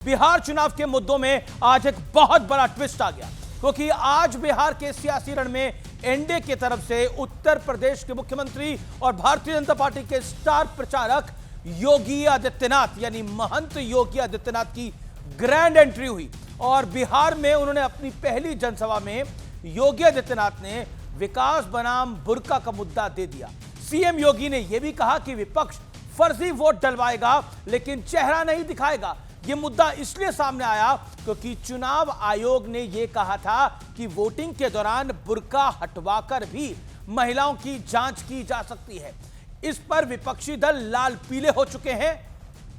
बिहार चुनाव के मुद्दों में आज एक बहुत बड़ा ट्विस्ट आ गया, क्योंकि आज बिहार के सियासी रण में एनडीए की तरफ से उत्तर प्रदेश के मुख्यमंत्री और भारतीय जनता पार्टी के स्टार प्रचारक योगी आदित्यनाथ यानी महंत योगी आदित्यनाथ की ग्रैंड एंट्री हुई। और बिहार में उन्होंने अपनी पहली जनसभा में योगी आदित्यनाथ ने विकास बनाम बुर्का का मुद्दा दे दिया। सीएम योगी ने यह भी कहा कि विपक्ष फर्जी वोट डलवाएगा लेकिन चेहरा नहीं दिखाएगा। यह मुद्दा इसलिए सामने आया क्योंकि चुनाव आयोग ने यह कहा था कि वोटिंग के दौरान बुर्का हटवाकर भी महिलाओं की जांच की जा सकती है। इस पर विपक्षी दल लाल पीले हो चुके हैं।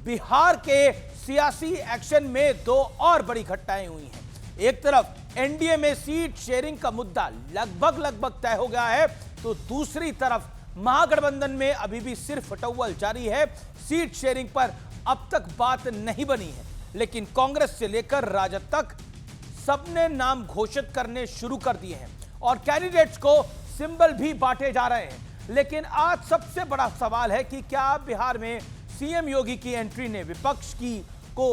बिहार के सियासी एक्शन में दो और बड़ी घटनाएं हुई हैं। एक तरफ एनडीए में सीट शेयरिंग का मुद्दा लगभग तय हो गया है, तो दूसरी तरफ महागठबंधन में अभी भी सिर्फ टौवल जारी है। सीट शेयरिंग पर अब तक बात नहीं बनी है, लेकिन कांग्रेस से लेकर राजद तक सबने नाम घोषित करने शुरू कर दिए हैं और कैंडिडेट्स को सिंबल भी बांटे जा रहे हैं। लेकिन आज सबसे बड़ा सवाल है कि क्या बिहार में सीएम योगी की एंट्री ने विपक्ष की को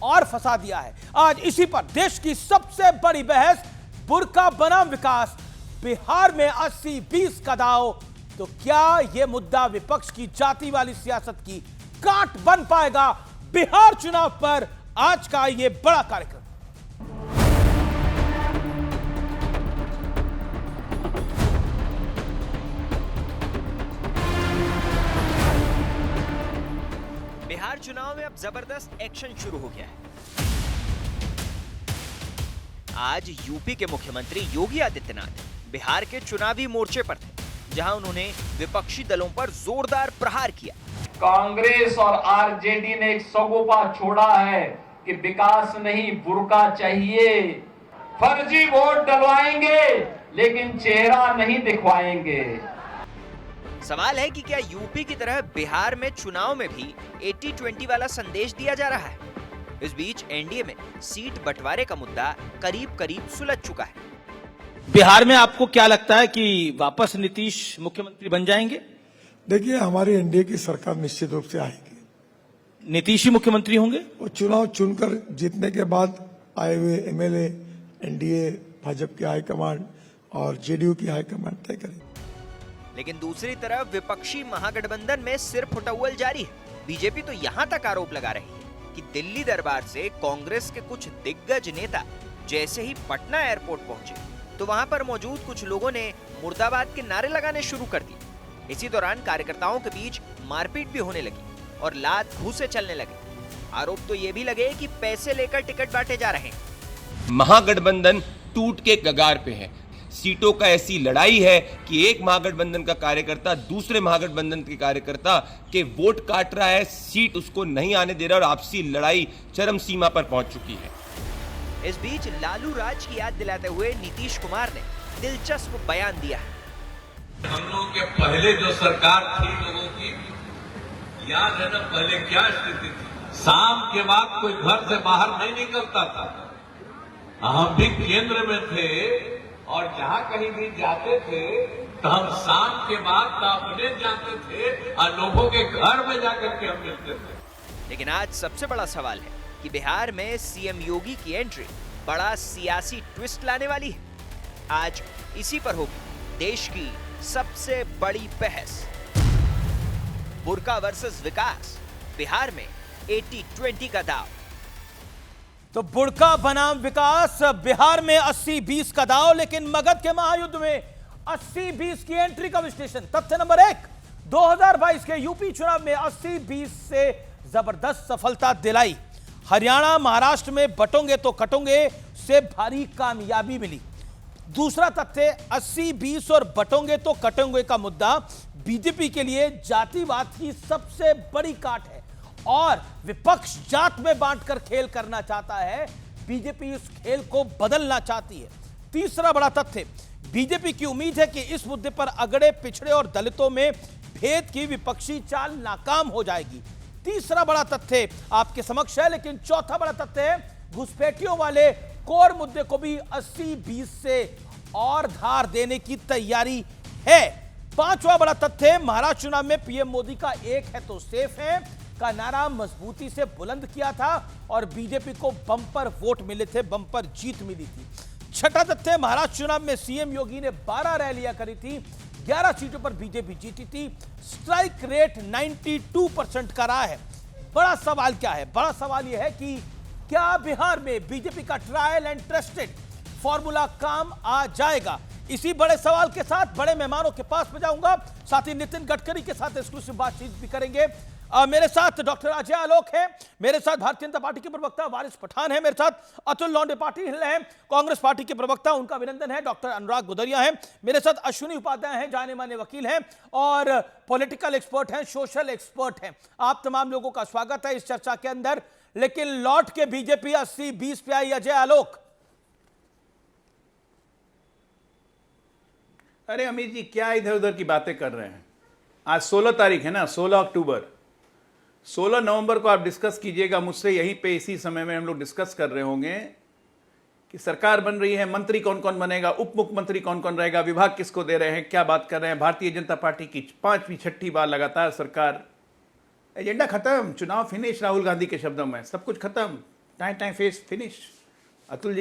और फंसा दिया है। आज इसी पर देश की सबसे बड़ी बहस, बुर्का बनाम विकास, बिहार में 80-20 का दांव। तो क्या यह मुद्दा विपक्ष की जाति वाली सियासत की काट बन पाएगा? बिहार चुनाव पर आज का यह बड़ा कार्यक्रम। बिहार चुनाव में अब जबरदस्त एक्शन शुरू हो गया है। आज यूपी के मुख्यमंत्री योगी आदित्यनाथ बिहार के चुनावी मोर्चे पर थे, जहां उन्होंने विपक्षी दलों पर जोरदार प्रहार किया। कांग्रेस और आरजेडी ने एक सगोपा छोड़ा है कि विकास नहीं बुर्का चाहिए। फर्जी वोट डलवाएंगे लेकिन चेहरा नहीं दिखवाएंगे। सवाल है कि क्या यूपी की तरह बिहार में चुनाव में भी 80-20 वाला संदेश दिया जा रहा है? इस बीच एनडीए में सीट बंटवारे का मुद्दा करीब सुलझ चुका है। बिहार में आपको क्या लगता है कि वापस नीतीश मुख्यमंत्री बन जाएंगे? देखिए, हमारी एनडीए की सरकार निश्चित रूप से आएगी। नीतीश ही मुख्यमंत्री होंगे? और चुनाव चुनकर जीतने के बाद आए हुए एमएलए एनडीए, भाजपा की हाईकमांड और जेडीयू की हाईकमांड तय करेगी। लेकिन दूसरी तरफ विपक्षी महागठबंधन में सिर फुटौल जारी है। बीजेपी तो यहां तक आरोप लगा रही है कि दिल्ली दरबार से कांग्रेस के कुछ दिग्गज नेता जैसे ही पटना एयरपोर्ट पहुंचे तो वहां पर मौजूद कुछ लोगों ने मुर्दाबाद के नारे लगाने शुरू कर दिए। इसी दौरान कार्यकर्ताओं के बीच मारपीट भी होने लगी और लात घूंसे चलने लगे। आरोप तो ये भी लगे कि पैसे लेकर टिकट बांटे जा रहे हैं। महागठबंधन टूट के कगार पे है। सीटों का ऐसी लड़ाई है कि एक महागठबंधन का कार्यकर्ता दूसरे महागठबंधन के कार्यकर्ता के वोट काट रहा है, सीट उसको नहीं आने दे रहा और आपसी लड़ाई चरम सीमा पर पहुंच चुकी है। इस बीच लालू राज की याद दिलाते हुए नीतीश कुमार ने दिलचस्प बयान दिया है। हम लोगों के पहले जो सरकार थी, लोगों की याद है ना, पहले क्या स्थिति थी? शाम के बाद कोई घर से बाहर नहीं निकलता था। हम भी केंद्र में थे और जहां कहीं भी जाते थे तो हम शाम के बाद अपने जाते थे और लोगों के घर में जाकर के हम मिलते थे। लेकिन आज सबसे बड़ा सवाल है कि बिहार में सीएम योगी की एंट्री बड़ा सियासी ट्विस्ट लाने वाली है। आज इसी पर होगी देश की सबसे बड़ी बहस। बुर्का वर्सेस विकास, बिहार में 80-20 का दांव। तो बुर्का बनाम विकास, बिहार में 80-20 का दांव। लेकिन मगध के महायुद्ध में 80-20 की एंट्री का विश्लेषण। तथ्य नंबर 1, 2022 के यूपी चुनाव में 80-20 से जबरदस्त सफलता दिलाई। हरियाणा महाराष्ट्र में बटोंगे तो कटोंगे से भारी कामयाबी मिली। दूसरा तथ्य, 80-20 और बटोंगे तो कटोंगे का मुद्दा बीजेपी के लिए जातिवाद की सबसे बड़ी काट है और विपक्ष जात में बांटकर खेल करना चाहता है। बीजेपी इस खेल को बदलना चाहती है। तीसरा बड़ा तथ्य, बीजेपी की उम्मीद है कि इस मुद्दे पर अगड़े पिछड़े और दलितों में भेद की विपक्षी चाल नाकाम हो जाएगी। तीसरा बड़ा तथ्य आपके समक्ष है। लेकिन चौथा बड़ा तथ्य है, घुसपैठियों वाले कोर मुद्दे को भी 80-20 से और धार देने की तैयारी है। पांचवा बड़ा तथ्य, महाराष्ट्र चुनाव में पीएम मोदी का एक है तो सेफ है। का नारा मजबूती से बुलंद किया था और बीजेपी को बम्पर वोट मिले थे, बम्पर जीत मिली थी। छठा तथ्य, महाराष्ट्र चुनाव में सीएम योगी ने 12 रैलियां करी थी, 11 सीटों पर बीजेपी जीती थी, स्ट्राइक रेट 92% का रहा है। बड़ा सवाल क्या है? बड़ा सवाल यह है कि क्या बिहार में बीजेपी का ट्रायल एंड टेस्टेड फॉर्मूला काम आ जाएगा? इसी बड़े सवाल के साथ बड़े मेहमानों के पास में जाऊंगा, साथ ही नितिन गडकरी के साथ एक्सक्लूसिव बातचीत भी करेंगे। मेरे साथ डॉक्टर अजय आलोक है, मेरे साथ भारतीय जनता पार्टी के प्रवक्ता वारिस पठान है, मेरे साथ अतुल लॉन्डे पाटिल हैं, कांग्रेस पार्टी के प्रवक्ता, उनका अभिनंदन है। डॉक्टर अनुराग गुदरिया हैं, मेरे साथ अश्विनी उपाध्याय हैं, जाने माने वकील हैं और पॉलिटिकल एक्सपर्ट हैं, सोशल एक्सपर्ट हैं। आप तमाम लोगों का स्वागत है इस चर्चा के अंदर। लेकिन लौट के बीजेपी 80-20 पे आई। अजय आलोक, अरे अमित जी, क्या इधर उधर की बातें कर रहे हैं? आज 16 तारीख है ना, 16 अक्टूबर। 16 नवंबर को आप डिस्कस कीजिएगा मुझसे, यहीं पे इसी समय में हम लोग डिस्कस कर रहे होंगे कि सरकार बन रही है, मंत्री कौन कौन बनेगा, उप मुख्यमंत्री कौन कौन रहेगा, विभाग किसको दे रहे हैं, क्या बात कर रहे हैं। भारतीय जनता पार्टी की 5वीं 6ठी बार लगातार सरकार। एजेंडा खत्म, चुनाव फिनिश, राहुल गांधी के शब्दों में सब कुछ खत्म, time face finish. Atul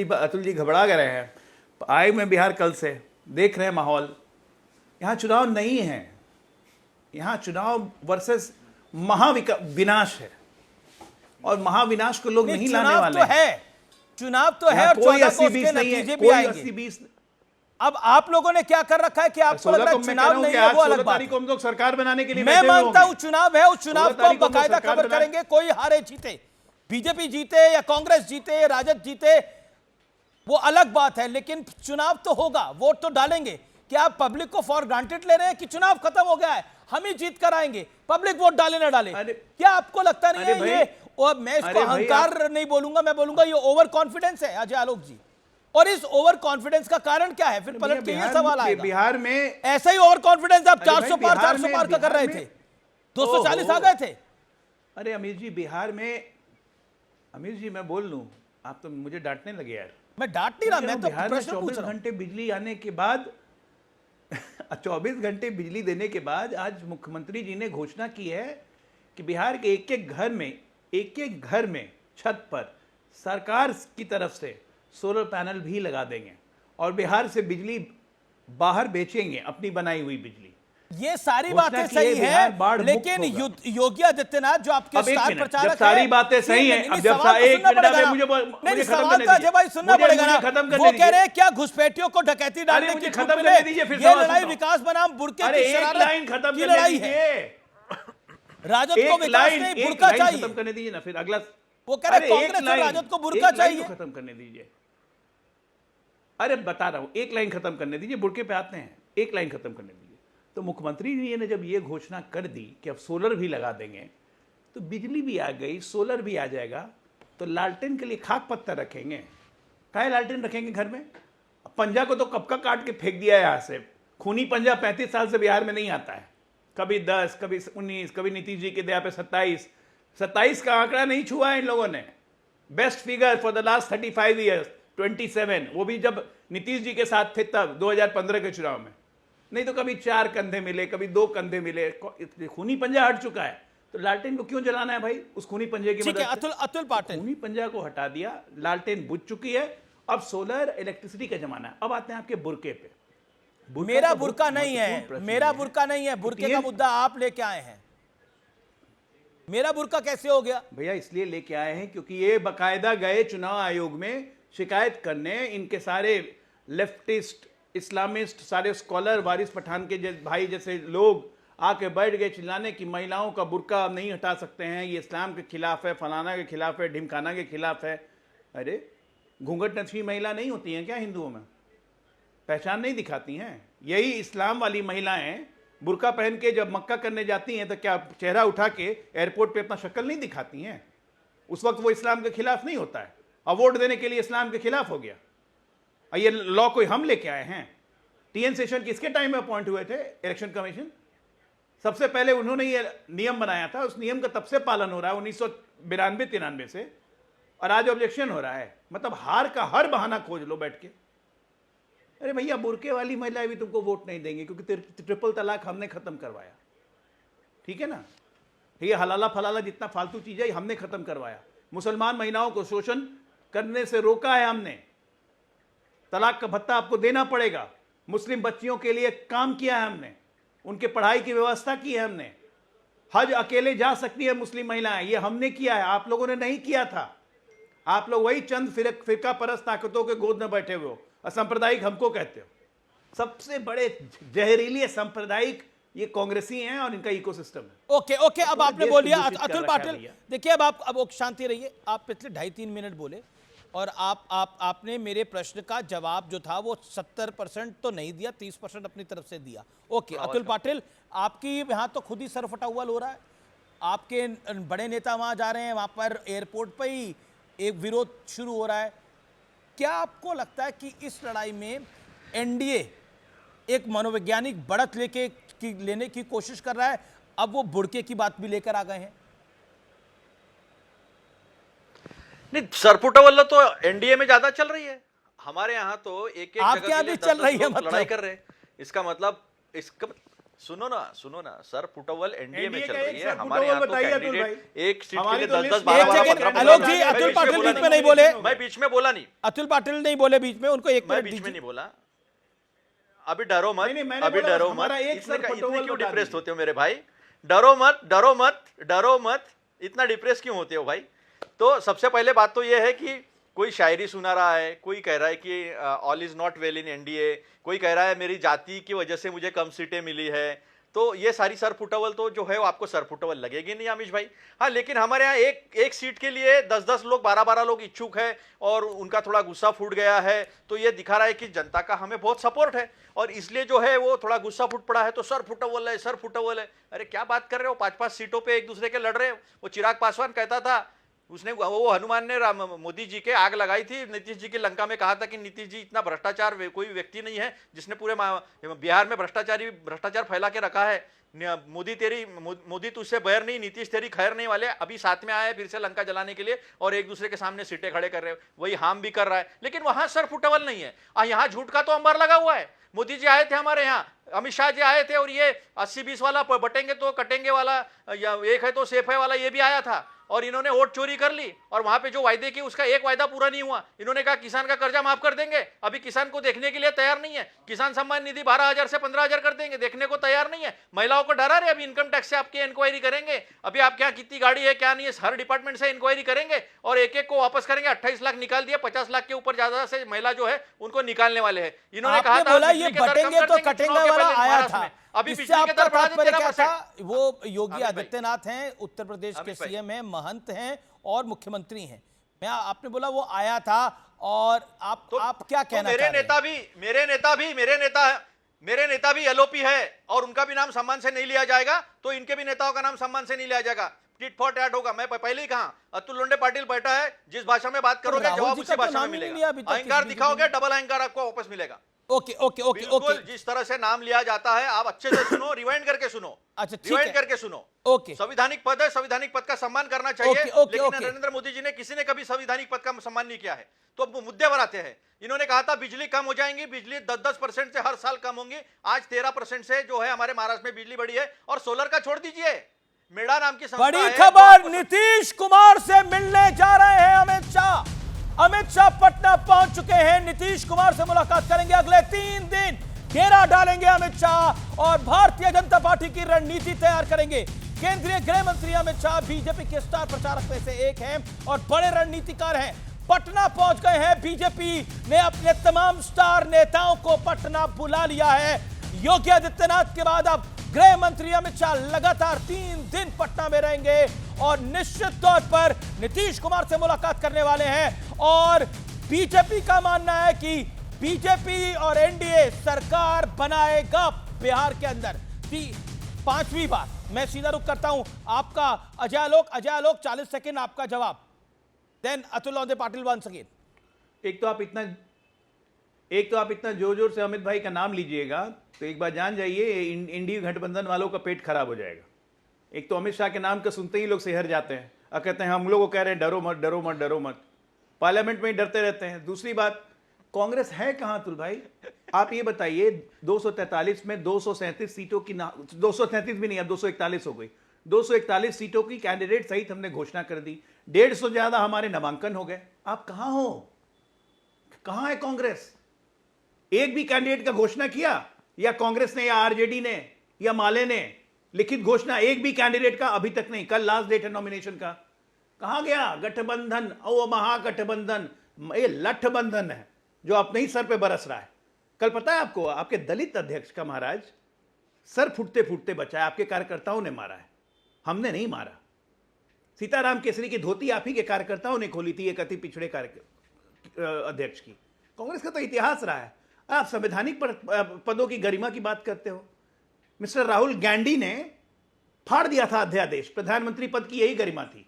ji घबरा गए हैं। आए मैं बिहार कल से देख रहे हैं माहौल। यहाँ चुनाव नहीं है, यहाँ चुनाव वर्सेस महाविनाश है और महाविनाश को लोग नहीं लाने वाले हैं। चुनाव तो है और कोई 80-20 नहीं है, कोई 80-20। अब आप लोगों ने क्या कर रखा है कि आपको लग रहा है चुनाव नहीं है, वो अलग बात है। हम लोग सरकार बनाने के लिए मैं मानता हूं चुनाव है, उस चुनाव को हम बाकायदा कवर करेंगे। कोई हारे जीते, बीजेपी जीते या कांग्रेस जीते या राजद जीते, वो अलग बात है, लेकिन चुनाव तो होगा, वोट तो डालेंगे। क्या आप पब्लिक को फॉर ग्रांटेड ले रहे हैं कि चुनाव खत्म हो गया है, हम ही जीत कर आएंगे, पब्लिक वोट डाले ना डाले? क्या आपको लगता नहीं है ये, और मैं इसको अहंकार नहीं बोलूंगा, मैं बोलूंगा ये ओवर कॉन्फिडेंस है अजय आलोक जी। और इस ओवर कॉन्फिडेंस का कारण क्या है? फिर पलट के ये सवाल आएगा। बिहार में ऐसा ही ओवर कॉन्फिडेंस आप 400 पार का कर रहे थे, 240 आ गए थे। अरे अमित जी, बिहार में, अमित जी मैं बोल लूं, आप तो मुझे डांटने लगे यार। मैं डांट नहीं रहा, मैं तो बिहार में प्रश्न पूछ 24 रहा हूं। घंटे बिजली आने के बाद 24 घंटे बिजली देने के बाद आज मुख्यमंत्री जी ने घोषणा की है कि बिहार के एक एक घर में छत पर सरकार की तरफ से सोलर पैनल भी लगा देंगे और बिहार से बिजली बाहर बेचेंगे, अपनी बनाई हुई बिजली। ये सारी बातें सही है, लेकिन योगी आदित्यनाथ जो आपके स्टार प्रचारक हैं, सारी बातें सही हैं। अब जब एक मिनट में मुझे सवाल तो अजय भाई सुनना पड़ेगा ना। वो कह रहे हैं क्या घुसपैठियों को डकैती डालने की छूट मिले? ये लड़ाई विकास बनाम बुर्के की शरारत की लड़ाई है। राजद को विकास नहीं, बुर्का चाहिए। खत्म करने दीजिए ना, फिर अगला। वो कह रहे कांग्रेस और राजद को बुर्का चाहिए। खत्म करने दीजिए। अरे बता रहा हूं, एक लाइन खत्म करने दीजिए, बुर्के पे आते हैं। एक लाइन खत्म करने दीजिए। तो मुख्यमंत्री जी ने जब ये घोषणा कर दी कि अब सोलर भी लगा देंगे, तो बिजली भी आ गई, सोलर भी आ जाएगा, तो लालटेन के लिए खाक पत्थर रखेंगे। काहे लालटेन रखेंगे घर में? पंजा को तो कब का काट के फेंक दिया है यहाँ से। खूनी पंजा 35 साल से बिहार में नहीं आता है। कभी 10, कभी 19, कभी नीतीश जी के दया पे 27 का आंकड़ा नहीं छुआ है इन लोगों ने। Best figure for the last 35 years 27, वो भी जब नीतीश जी के साथ थे तब 2015 के चुनाव में। नहीं तो कभी 4 कंधे मिले, कभी 2 कंधे मिले। खूनी पंजा हट चुका है, तो लालटेन को क्यों जलाना है भाई? उस खूनी पंजे की मदद से अतुल पाटिल, खूनी पंजा को हटा दिया, लालटेन बुझ चुकी है। अब सोलर इलेक्ट्रिसिटी का जमाना है। अब आते हैं आपके बुर्के पे। मेरा बुर्का नहीं है, मेरा बुर्का नहीं है, बुर्के का मुद्दा आप लेके आए हैं। मेरा बुर्का कैसे हो गया? भैया इसलिए लेके आए हैं क्योंकि ये बकायदा गए चुनाव आयोग में शिकायत करने। इनके सारे लेफ्टिस्ट, इस्लामिस्ट, सारे स्कॉलर, वारिस पठान के भाई जैसे लोग आके बैठ गए चिल्लाने कि महिलाओं का बुर्का नहीं हटा सकते हैं, ये इस्लाम के खिलाफ है, फलाना के खिलाफ है, ढिमकाना के खिलाफ है। अरे घूंघट नछी महिला नहीं होती हैं क्या हिंदुओं में? पहचान नहीं दिखाती हैं? यही इस्लाम वाली महिलाएं बुर्का पहन के जब मक्का करने जाती हैं तो क्या चेहरा उठा के एयरपोर्ट पे अपना शक्ल नहीं दिखाती हैं? उस वक्त वो इस्लाम के खिलाफ नहीं होता है। अब वोट देने के लिए इस्लाम के खिलाफ हो गया। ये लॉ कोई हम लेके आए हैं? टीएन सेशन किसके टाइम में अपॉइंट हुए थे इलेक्शन कमीशन? सबसे पहले उन्होंने ये नियम बनाया था। उस नियम का तब से पालन हो रहा है 1992-93 से, और आज ऑब्जेक्शन हो रहा है। मतलब हार का हर बहाना खोज लो बैठ के। अरे भैया बुर्के वाली महिलाएं भी तुमको वोट नहीं देंगी क्योंकि ट्रिपल तलाक हमने खत्म करवाया, ठीक है ना? ये हलाला फलाला जितना फालतू चीज है हमने खत्म करवाया। मुसलमान महिलाओं को शोषण करने से रोका है हमने। तलाक का भत्ता आपको देना पड़ेगा। मुस्लिम बच्चियों के लिए काम किया है हमने, उनके पढ़ाई की व्यवस्था की है हमने। हज अकेले जा सकती है मुस्लिम महिलाएं, ये हमने किया है, आप लोगों ने नहीं किया था। आप लोग वही चंद फिरका परस्त ताकतों के गोद में बैठे हुए हो, असंप्रदायिक हमको कहते हो। सबसे बड़े जहरीली सांप्रदायिक ये कांग्रेसी हैं और इनका इकोसिस्टम है। ओके ओके, अब आपने बोल लिया। अतुल पाटिल देखिए, अब आप शांति रहिए। आप पिछले 2.5-3 मिनट बोले और आपने मेरे प्रश्न का जवाब जो था वो 70% तो नहीं दिया, 30% अपनी तरफ से दिया। ओके अतुल पाटिल, आपकी यहाँ तो खुद ही सर फटा हुआ हो रहा है। आपके बड़े नेता वहां जा रहे हैं, वहां पर एयरपोर्ट पर ही एक विरोध शुरू हो रहा है। क्या आपको लगता है कि इस लड़ाई में एनडीए एक मनोवैज्ञानिक बढ़त लेने की कोशिश कर रहा है? अब वो बुड़के की बात भी लेकर आ गए हैं। नहीं, सरपुटावल्ला तो एनडीए में ज्यादा चल रही है। हमारे यहाँ तो एक आपके यहाँ भी चल रही है, लड़ाई कर रहे हैं। इसका मतलब सुनो ना सर, पुटवल एनडीए में चल रही है। हमारे यहाँ तो कैंडिडेट एक सीट के लिए 10-10, 12-12 आलोक जी, अतुल पाटिल बीच में नहीं बोले। मैं बीच में बोला नहीं, अतुल पाटिल नहीं बोले बीच में, उनको एक मैं बीच में नहीं बोला। अभी डरो मत, अभी डरो मत। इतने क्यों डिप्रेस होते हो मेरे भाई? डरो मत, इतना डिप्रेस क्यों होते हो भाई? तो सबसे पहले बात तो यह है कि कोई शायरी सुना रहा है, कोई कह रहा है कि all is not well in NDA, कोई कह रहा है मेरी जाति की वजह से मुझे कम सीटें मिली है। तो ये सारी सरफुटवल तो जो है वो आपको सरफुटवल लगेगी नहीं अमीश भाई। हाँ, लेकिन हमारे यहाँ एक सीट के लिए 10-10 लोग, 12-12 लोग इच्छुक है और उनका थोड़ा गुस्सा फूट गया है। तो ये दिखा रहा है कि जनता का हमें बहुत सपोर्ट है और इसलिए जो है वो थोड़ा गुस्सा फूट पड़ा है। तो सरफुटवल है। अरे क्या बात कर रहे हो? 5-5 सीटों पर एक दूसरे के लड़ रहे हो। वो चिराग पासवान कहता था, उसने वो हनुमान ने मोदी जी के आग लगाई थी नीतीश जी की लंका में, कहा था कि नीतीश जी इतना भ्रष्टाचार कोई व्यक्ति नहीं है जिसने पूरे बिहार में भ्रष्टाचार फैला के रखा है। मोदी तुझसे बैर नहीं, नीतीश तेरी खैर नहीं वाले अभी साथ में आए फिर से लंका जलाने के लिए और एक दूसरे के सामने सीटें खड़े कर रहे हो। वही हार्म भी कर रहा है, लेकिन वहां सरफुटवल नहीं है। यहाँ झूठ का तो अंबार लगा हुआ है। मोदी जी आए थे हमारे यहाँ, अमित शाह जी आए थे और ये 80-20 वाला बटेंगे तो कटेंगे वाला या एक है तो सेफ है वाला ये भी आया था और इन्होंने वोट चोरी कर ली और वहां पे जो वायदे किए उसका एक वायदा पूरा नहीं हुआ। इन्होंने कहा किसान का कर्जा माफ कर देंगे, अभी किसान को देखने के लिए तैयार नहीं है। किसान सम्मान निधि 12,000 से 15,000 कर देंगे, देखने को तैयार नहीं है। महिलाओं को डरा रहे, अभी इनकम टैक्स से आपकी इंक्वायरी करेंगे, अभी आपके यहाँ कितनी गाड़ी है क्या नहीं है, हर डिपार्टमेंट से इंक्वायरी करेंगे और एक को वापस करेंगे। 28 लाख निकाल दिए, 50 लाख के ऊपर ज्यादा से महिला जो है उनको निकालने वाले है। इन्होंने कहा था ये बटेंगे तो कटेंगे वाला आया था। अभी इससे आपका तात्पर्य क्या था? वो योगी आदित्यनाथ हैं, उत्तर प्रदेश के सीएम हैं, महंत हैं और मुख्यमंत्री हैं। आपने बोला वो आया था और आप क्या कहना चाह रहे हैं? मेरे नेता भी एलओपी है और उनका भी नाम सम्मान से नहीं लिया जाएगा, तो इनके भी नेताओं का नाम सम्मान से नहीं लिया जाएगा। टिट फॉर टैट होगा। मैं पहले ही कहा, अतुल लोंडे पाटिल बैठा है, जिस भाषा में बात करोगे जवाब उसी भाषा में मिलेगा। अहंकार दिखाओगे, डबल अहंकार आपको वापस मिलेगा। ओके। जिस तरह से नाम लिया जाता है आप अच्छे से सुनो, रिवाइंड करके सुनो। अच्छा, रिवाइंड करके सुनो। ओके, संवैधानिक पद है, संवैधानिक पद का सम्मान करना चाहिए। लेकिन नरेंद्र मोदी जी ने किसी ने कभी संवैधानिक पद का सम्मान नहीं किया है। तो अब मुद्दे पर आते हैं। इन्होंने कहा था बिजली कम हो जाएंगी, बिजली 10-10% से हर साल कम होंगी। आज 13% से जो है हमारे महाराष्ट्र में बिजली बढ़ी है और सोलर का छोड़ दीजिए, मेड़ा नाम की संस्था बड़ी खबर, नीतीश कुमार से मिलने जा रहे हैं अमित शाह। अमित शाह पटना पहुंच चुके हैं, नीतीश कुमार से मुलाकात करेंगे। अगले 3 दिन घेरा डालेंगे अमित शाह और भारतीय जनता पार्टी की रणनीति तैयार करेंगे। केंद्रीय गृह मंत्री अमित शाह बीजेपी के स्टार प्रचारक में से एक हैं और बड़े रणनीतिकार हैं। पटना पहुंच गए हैं। बीजेपी ने अपने तमाम स्टार नेताओं को पटना बुला लिया है। योगी आदित्यनाथ के बाद अब गृह मंत्री अमित शाह लगातार 3 दिन पटना में रहेंगे और निश्चित तौर पर नीतीश कुमार से मुलाकात करने वाले हैं। और बीजेपी का मानना है कि बीजेपी और एनडीए सरकार बनाएगा बिहार के अंदर 5वीं बार। मैं सीधा रुख करता हूं आपका अजय आलोक 40 सेकंड आपका जवाब, then Atul Londhe Patil once again. एक तो आप इतना जोर जोर से अमित भाई का नाम लीजिएगा तो एक बार जान जाइए इंडी गठबंधन वालों का पेट खराब हो जाएगा। एक तो अमित शाह के नाम का सुनते ही लोग शहर जाते हैं और कहते हैं हम लोग को कह रहे हैं डरो मत, पार्लियामेंट में ही डरते रहते हैं। दूसरी बात, कांग्रेस है कहां अतुल भाई? आप ये बताइए, 243 में 237 सीटों की 237 भी नहीं, अब 241 हो गई। 241 सीटों की कैंडिडेट सहित हमने घोषणा कर दी। 150 ज्यादा हमारे नामांकन हो गए। आप कहां हो? कहां है कांग्रेस? एक भी कैंडिडेट का घोषणा किया? या कांग्रेस ने, या आरजेडी ने, या माले ने लिखित घोषणा? एक भी कैंडिडेट का अभी तक नहीं। कल लास्ट डेट है नॉमिनेशन का। कहां गया गठबंधन? ओ महागठबंधन, ये लठबंधन है जो अपने ही सर पे बरस रहा है। कल पता है आपको, आपके दलित अध्यक्ष का महाराज सर फूटते फूटते बचा है। आपके कार्यकर्ताओं ने मारा है, हमने नहीं मारा। सीताराम केसरी की धोती आप ही के कार्यकर्ताओं ने खोली थी, एक अति पिछड़े अध्यक्ष की। कांग्रेस का तो इतिहास रहा है। आप संवैधानिक पदों की गरिमा की बात करते हो। मिस्टर राहुल गांधी ने फाड़ दिया था अध्यादेश, प्रधानमंत्री पद की यही गरिमा थी।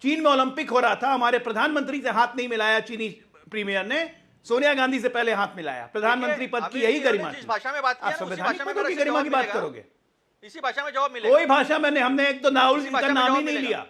चीन में ओलंपिक हो रहा था, हमारे प्रधानमंत्री से हाथ नहीं मिलाया चीनी प्रीमियर ने, सोनिया गांधी से पहले हाथ मिलाया। प्रधानमंत्री पद की यही गरिमा थी। भाषा में बात आप संवैधानिक पदों की गरिमा की बात करोगे? इसी भाषा में जवाब मिलेगा। कोई भाषा में नहीं। हमने एक तो राहुल जी का नाम ही नहीं लिया।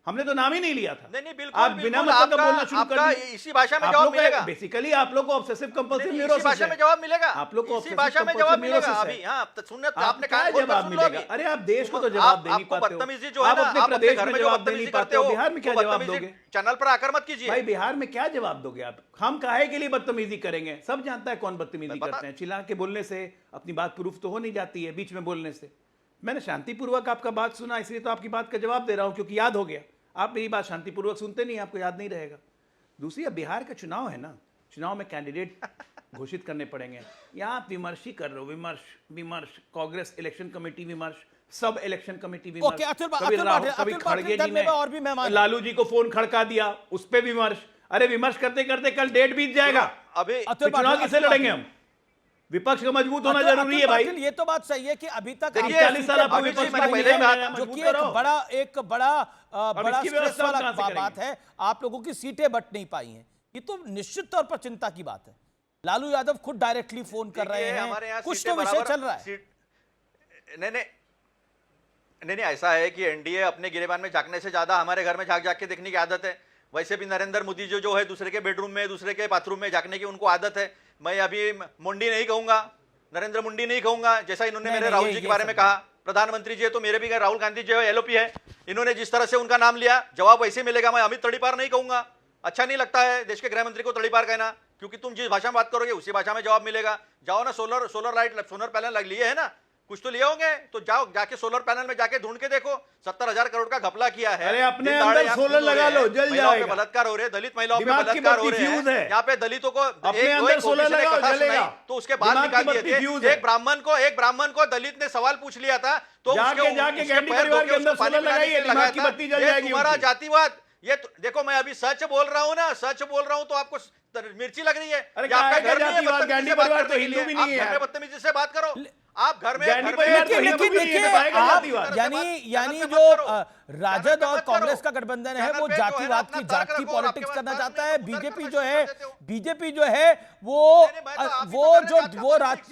हमने तो नाम ही नहीं लिया था। नहीं बिल्कुल, आप बिना मतलब का बोलना शुरू कर दिए। इसी भाषा में जवाब मिलेगा। बेसिकली आप लोग को ऑब्सेसिव कंपल्सिव न्यूरोसिस है। इसी भाषा में जवाब मिलेगा। आप लोग को इसी भाषा में जवाब मिलेगा। अभी सुनने आपने कहा जवाब मिलेगा। अरे आप देश को तो जवाब दे नहीं पाते हो। बदतमीजी जो है ना, आप अपने प्रदेश में जवाब दे नहीं पाते हो। बिहार में क्या जवाब दोगे? चैनल पर आकर मत कीजिए भाई। बिहार में क्या जवाब दोगे आप? हम काहे के लिए बदतमीजी करेंगे? सब जानता है कौन बदतमीजी करते हैं। चिल्ला के बोलने से अपनी बात प्रूफ तो हो नहीं जाती है, बीच में बोलने से। मैंने शांतिपूर्वक आपका बात सुना, इसलिए तो आपकी बात का जवाब दे रहा हूं, क्योंकि याद हो गया। आप मेरी बात शांतिपूर्वक सुनते नहीं, आपको याद नहीं रहेगा। दूसरी, अब बिहार का चुनाव है ना, चुनाव में कैंडिडेट घोषित करने पड़ेंगे। यहाँ आप विमर्श ही कर रहे हो। विमर्श कांग्रेस इलेक्शन कमेटी विमर्श, सब इलेक्शन कमेटी विमर्श। कभी खड़गे जी ने और भी मेहमान लालू जी को फोन खड़का दिया, उस पर विमर्श। अरे विमर्श करते करते कल डेट बीत जाएगा। अभी चुनाव किसे लड़ेंगे हम? विपक्ष का मजबूत होना जरूरी है भाई। ये तो बात सही है कि अभी तक 40 साल आपको विपक्ष में पहले जो कि एक बड़ा स्ट्रेस वाला बात है, आप लोगों की सीटें बट नहीं पाई हैं। ये तो निश्चित तौर पर चिंता की बात है। लालू यादव खुद डायरेक्टली फोन कर रहे हैं, कुछ तो विषय चल रहा है। नहीं, ऐसा है कि एनडीए अपने गिरेबान में झांकने से ज्यादा हमारे घर में झांक झांक के देखने की आदत है। वैसे भी नरेंद्र मोदी जो है दूसरे के बेडरूम में, दूसरे के बाथरूम में झांकने की उनको आदत है। मैं अभी मुंडी नहीं कहूंगा, नरेंद्र मुंडी नहीं कहूंगा, जैसा इन्होंने मेरे राहुल जी के बारे में कहा। प्रधानमंत्री जी है तो मेरे भी राहुल गांधी जो है एलओपी है। इन्होंने जिस तरह से उनका नाम लिया, जवाब वैसे मिलेगा। मैं अमित तड़ीपार नहीं कहूंगा, अच्छा नहीं लगता है देश के गृह मंत्री को तड़ीपार कहना, क्योंकि तुम जिस भाषा में बात करोगे उसी भाषा में जवाब मिलेगा। जाओ ना, सोलर पैनल लिए है ना, कुछ तो लिए होंगे, तो जाओ जाके सोलर पैनल में जाके ढूंढ के देखो। 70,000 करोड़ का घपला किया है। अरे अपने अंदर सोलर लगा लो, जल जाएगा। बलात्कार हो रहे हैं, दलित महिलाओं पे बलात्कार हो रहे हैं। यहाँ पे दलितों को अपने अंदर सोलर लगाओ, जलेगा। तो उसके बाद निकाल दिए थे। एक ब्राह्मण को दलित ने सवाल पूछ लिया था, तो जाके गांधी परिवार के अंदर सोलर लगाइए, दिमाग की बत्ती जल जाएगी। तुम्हारा जातिवाद, ये देखो मैं अभी सच बोल रहा हूँ ना, सच बोल रहा हूँ तो आपको मिर्ची लग रही है। आपका घर नहीं है, गांधी परिवार तो हिंदू भी नहीं है। बदतमीजी से बात करो आप घर में। यानी जो राजद और कांग्रेस का गठबंधन है वो जातिवाद की जाति पॉलिटिक्स करना चाहता है। बीजेपी जो है वो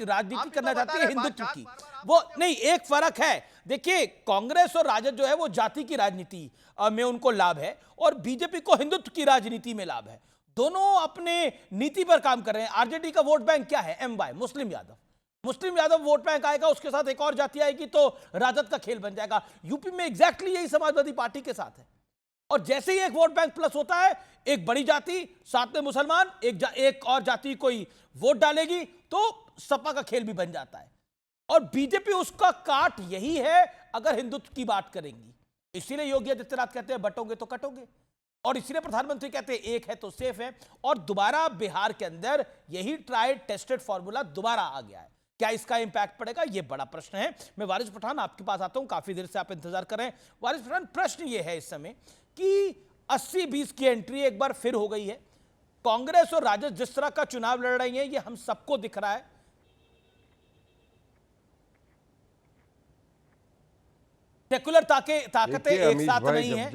राजनीति करना चाहती है हिंदुत्व की। वो नहीं, एक फर्क है। देखिए, कांग्रेस और राजद जो है वो जाति की राजनीति में उनको लाभ है और बीजेपी को हिंदुत्व की राजनीति में लाभ है। दोनों अपने नीति पर काम कर रहे हैं। आरजेडी का वोट बैंक क्या है? MY, Muslim Yadav vote bank आएगा, उसके साथ एक और जाति आएगी तो राजद का खेल बन जाएगा। यूपी में एग्जैक्टली यही समाजवादी पार्टी के साथ है। और जैसे ही एक वोट बैंक प्लस होता है, एक बड़ी जाति साथ में मुसलमान, एक और जाति कोई वोट डालेगी तो सपा का खेल भी बन जाता है। और बीजेपी उसका काट यही है अगर हिंदुत्व की बात करेंगी। इसीलिए योगी आदित्यनाथ कहते हैं बटोगे तो कटोगे, और इसीलिए प्रधानमंत्री कहते हैं एक है तो सेफ है। और दोबारा बिहार के अंदर यही ट्राइड टेस्टेड फॉर्मूला दोबारा आ गया है। क्या इसका इंपैक्ट पड़ेगा? यह बड़ा प्रश्न है। मैं वारिस पठान आपके पास आता हूं, काफी देर से आप इंतजार कर रहे हैं। वारिस पठान, प्रश्न यह है इस समय कि 80-20 की एंट्री एक बार फिर हो गई है। कांग्रेस और राजद जिस तरह का चुनाव लड़ रही है, यह हम सबको दिख रहा है। सेकुलर ताकतें एक साथ नहीं है।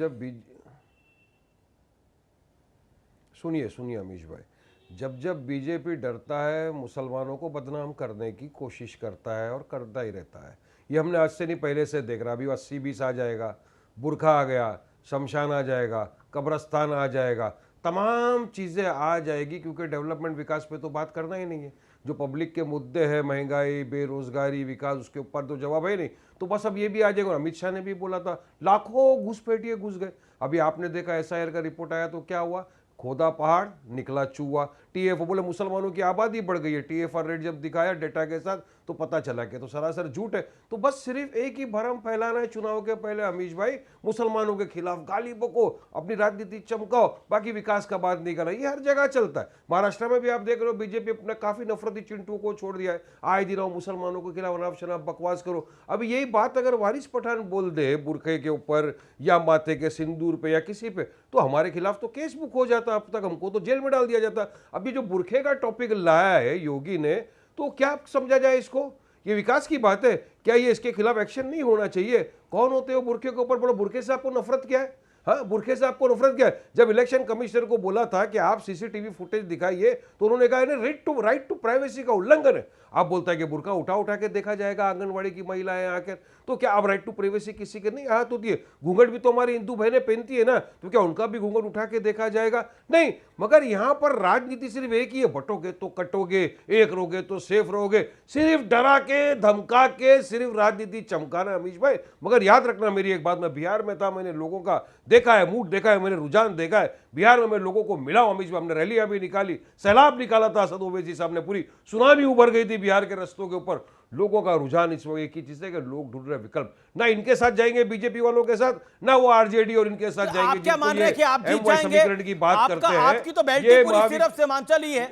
सुनिए अमीश भाई, जब बीजेपी डरता है, मुसलमानों को बदनाम करने की कोशिश करता है और करता ही रहता है। ये हमने आज से नहीं पहले से देख रहा। अभी 80-20 आ जाएगा, बुरखा आ गया, शमशान आ जाएगा, कब्रस्तान आ जाएगा, तमाम चीज़ें आ जाएगी, क्योंकि डेवलपमेंट विकास पे तो बात करना ही नहीं है। जो पब्लिक के मुद्दे हैं, महंगाई, बेरोजगारी, विकास, उसके ऊपर तो जवाब है नहीं। तो बस अब ये भी आ जाएगा। अमित शाह ने भी बोला था लाखों घुसपैठिए घुस गए। अभी आपने देखा SIR का रिपोर्ट आया तो क्या हुआ, खोदा पहाड़ निकला चूहा। TF बोले मुसलमानों की आबादी बढ़ गई है, TFR रेट जब दिखाया डेटा के साथ तो पता चला कि तो सरासर झूठ है। तो बस सिर्फ एक ही भरम फैलाना है चुनाव के पहले, अमीश भाई, मुसलमानों के खिलाफ गाली बको, अपनी राजनीति चमकाओ, बाकी विकास का बात नहीं करना। ये हर जगह चलता है। महाराष्ट्र में भी आप देख रहे हो बीजेपी अपने काफी नफरती चिंटू को छोड़ दिया है, आए दिन आओ मुसलमानों के खिलाफ अनाप शनाप बकवास करो। अभी यही बात अगर वारिस पठान बोल दे बुरखे के ऊपर या माथे के सिंदूर पे या किसी पे, तो हमारे खिलाफ तो केस बुक हो जाता, अब तक हमको तो जेल में डाल दिया जाता। अभी जो बुरखे का टॉपिक लाया है योगी ने, तो क्या समझा जाए इसको? ये विकास की बात है क्या? ये इसके खिलाफ एक्शन नहीं होना चाहिए? कौन होते हो बुरखे के ऊपर? बोलो बुरखे से आपको नफरत क्या है? हाँ, बुरखे से आपको नफरत क्या है? जब इलेक्शन कमिश्नर को बोला था कि आप CCTV फुटेज दिखाइए तो उन्होंने कहा राइट टू प्राइवेसी का उल्लंघन है। आप बोलता है कि बुरका उठा के देखा जाएगा आंगनवाड़ी की महिलाएं आकर, तो क्या अब राइट टू प्राइवेसी किसी के नहीं हाथ होती है? घूंघट भी तो हमारी हिंदू बहनें पहनती है ना, तो क्या उनका भी घूंघट उठा के देखा जाएगा? नहीं। मगर यहां पर राजनीति सिर्फ एक ही है, बटोगे तो कटोगे, एक रहोगे तो सेफ रहोगे, सिर्फ डरा के धमका के सिर्फ राजनीति चमकाना अमीश भाई। मगर याद रखना मेरी एक बात, मैं बिहार में था, मैंने लोगों का देखा है, मूड देखा है, मैंने रुझान देखा है। बिहार में मैं लोगों को मिला हूं अमीश भाई, हमने रैलियां भी निकाली, सैलाब निकाला था, असद ओवैसी साहब ने, पूरी सुनामी उभर गई थी बिहार के रस्तों के ऊपर। लोगों का रुझान इस वक्त एक ही चीज है कि लोग ढूंढ रहे विकल्प, ना इनके साथ जाएंगे बीजेपी वालों के साथ, ना वो RJD और इनके साथ जाएंगे। आप क्या मान रहे हैं कि आप जीत जाएंगे? समीकरण की बात करते हैं, आपकी तो बैठक पूरी सिर्फ सीमांचल ही है,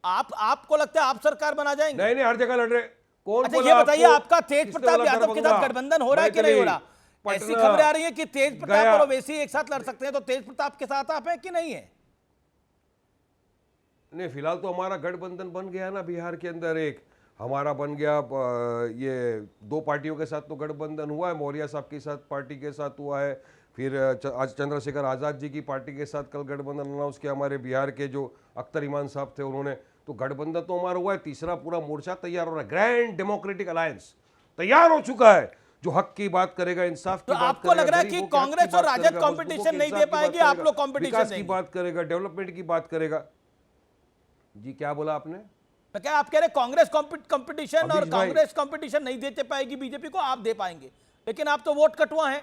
आपको लगता है आप सरकार बना जाएंगे? नहीं, हर जगह लड़ रहे। कौन? अच्छा ये बताइए, आपका तेज प्रताप यादव के साथ गठबंधन हो रहा है कि नहीं हो रहा? ऐसी खबरें आ रही है कि तेज प्रताप और ओवैसी एक साथ लड़ सकते हैं, तो तेज प्रताप के साथ आप हैं कि नहीं है? नहीं, फिलहाल तो हमारा गठबंधन बन गया ना बिहार के अंदर, एक हमारा बन गया। ये दो पार्टियों के साथ तो गठबंधन हुआ है, मौर्य साहब के साथ पार्टी के साथ हुआ है, फिर आज चंद्रशेखर आज़ाद जी की पार्टी के साथ कल गठबंधन अनाउंस किया हमारे बिहार के जो अख्तर ईमान साहब थे उन्होंने। तो गठबंधन तो हमारा हुआ है, तीसरा पूरा मोर्चा तैयार हो रहा है, ग्रैंड डेमोक्रेटिक अलायंस तैयार हो चुका है, जो हक की बात करेगा, इंसाफ की बात करेगा। आपको लग रहा है कि कांग्रेस और राजद कंपटीशन नहीं दे पाएगी, आप लोग कंपटीशन की बात करेगा, डेवलपमेंट की बात करेगा। जी क्या बोला आपने? क्या आप कह रहे कांग्रेस कंपटीशन और कांग्रेस कंपटीशन नहीं देते पाएगी बीजेपी को, आप दे पाएंगे, लेकिन आप तो वोट कटुआ हैं।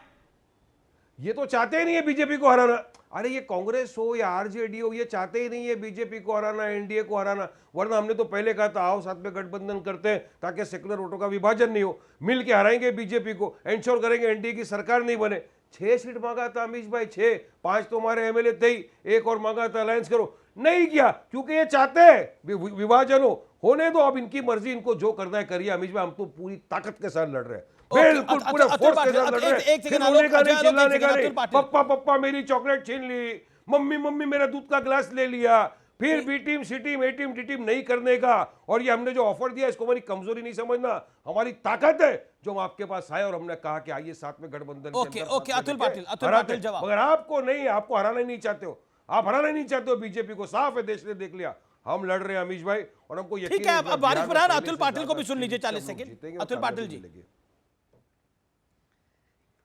ये तो चाहते ही नहीं है बीजेपी को हराना। अरे ये कांग्रेस हो या RJD हो, ये चाहते ही नहीं है बीजेपी को हराना, NDA को हराना। वरना हमने तो पहले कहा था आओ साथ में गठबंधन करते हैं ताकि सेकुलर वोटों का विभाजन नहीं हो, मिल के हराएंगे बीजेपी को, इंश्योर करेंगे NDA की सरकार नहीं बने। 6 सीट मांगा था अमीश भाई, 6, 5 तो हमारे MLA थे ही, एक और मांगा था अलायंस करो, नहीं किया क्योंकि ये चाहते हैं विभाजन हो। होने दो, अब इनकी मर्जी, इनको जो करना है करिए अमीश भाई, हम तो पूरी ताकत के साथ लड़ रहे हैं, बिल्कुल पूरे फोर्स के साथ लड़ रहे हैं। चिल्लाने का नहीं, पप्पा पप्पा मेरी चॉकलेट छीन ली, मम्मी मम्मी मेरा दूध का गिलास ले लिया, फिर B team C team A team D team नहीं करने का। और ये हमने जो ऑफर दिया इसको हमारी कमजोरी नहीं समझना, हमारी ताकत है जो हम आपके पास आए और हमने कहा कि आइए साथ में गठबंधन। ओके अतुल पाटिल जवाब। मगर आपको नहीं, आपको हराना नहीं चाहते हो, आप हराना नहीं चाहते हो बीजेपी को, साफ है, देश ने देख लिया। हम लड़ रहे हैं अमीश भाई, और हमको यकीन है। ठीक है, अब वारिस पठान अतुल पाटिल को भी सुन लीजिए 40 सेकंड। अतुल पाटिल जी,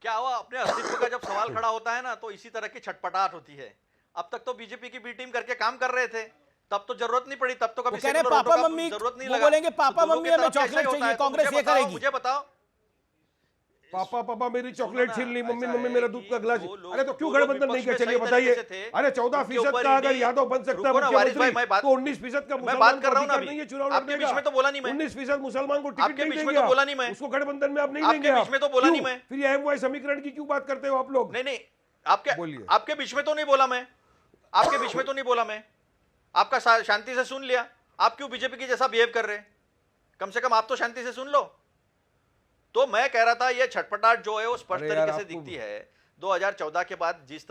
क्या हुआ, अपने अस्तित्व का जब सवाल खड़ा होता है ना तो इसी तरह की छटपटाहट होती है। अब तक तो बीजेपी की B टीम करके काम कर रहे थे, तब तो जरूरत नहीं पड़ी, तब तो कभी पापा मम्मी जरूरत नहीं लगा। बोलेंगे पापा मम्मी हमें चॉकलेट चाहिए, कांग्रेस ये करेगी। मुझे बताओ, पापा पापा मेरी चॉकलेट छीन ली, मम्मी मम्मी मेरा दूध का गिलास। अरे तो क्यों गठबंधन नहीं किया, चलिए बताइए। अरे 14% का अगर यादव बन सकता है मुख्यमंत्री, तो 19% का मैं बात कर रहा हूं ना अभी, चुनाव आपके बीच में तो बोला नहीं मैं। 19% मुसलमान को टिकट नहीं देंगे, तो बोला नहीं मैं, उसको गठबंधन में आप नहीं लेंगे, आपके बीच में तो बोला नहीं मैं। फिर MY समीकरण की क्यों बात करते हो आप लोग? नहीं, आपके बीच में तो नहीं बोला मैं, आपके बीच में तो नहीं बोला मैं, आपका शांति से सुन लिया। आप क्यों बीजेपी की जैसा बिहेव कर रहे हैं? कम से कम आप तो शांति से सुन लो। तो मैं कह रहा था ये छटपटाहट जो है वो स्पष्ट तरीके से दिखती है 2014 के बाद, जिस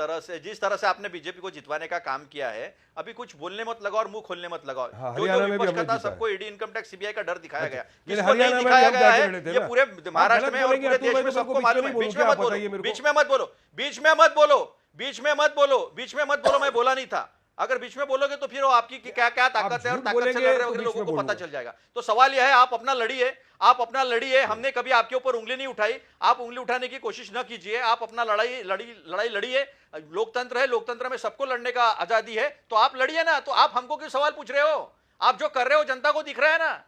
तरह से आपने बीजेपी को जितवाने का काम किया है। अभी कुछ बोलने मत लगाओ और मुंह खोलने मत लगाओ। जो विपक्ष का था सबको ईडी, इनकम टैक्स, CBI का डर दिखाया गया, किसको नहीं दिखाया गया है ये पूरे महाराष्ट्र में और पूरे देश में सबको मालूम है। बीच में मत बोलो, बीच में मत बोलो, बीच में मत बोलो, बीच में मत बोलो, बीच में मत बोलो। मैं बोला नहीं था, अगर बीच में बोलोगे तो फिर वो आपकी क्या क्या ताकत है और ताकत से लड़ रहे हो लोगों को पता चल जाएगा। तो सवाल यह है, आप अपना लड़िए, आप अपना लड़िए। हमने कभी आपके ऊपर उंगली नहीं उठाई, आप उंगली उठाने की कोशिश न कीजिए। आप अपना लड़ाई लड़िए। लोकतंत्र है, लोकतंत्र में सबको लड़ने का आजादी है, तो आप लड़िए ना। तो आप हमको क्यों सवाल पूछ रहे हो? आप जो कर रहे हो जनता को दिख रहा है ना,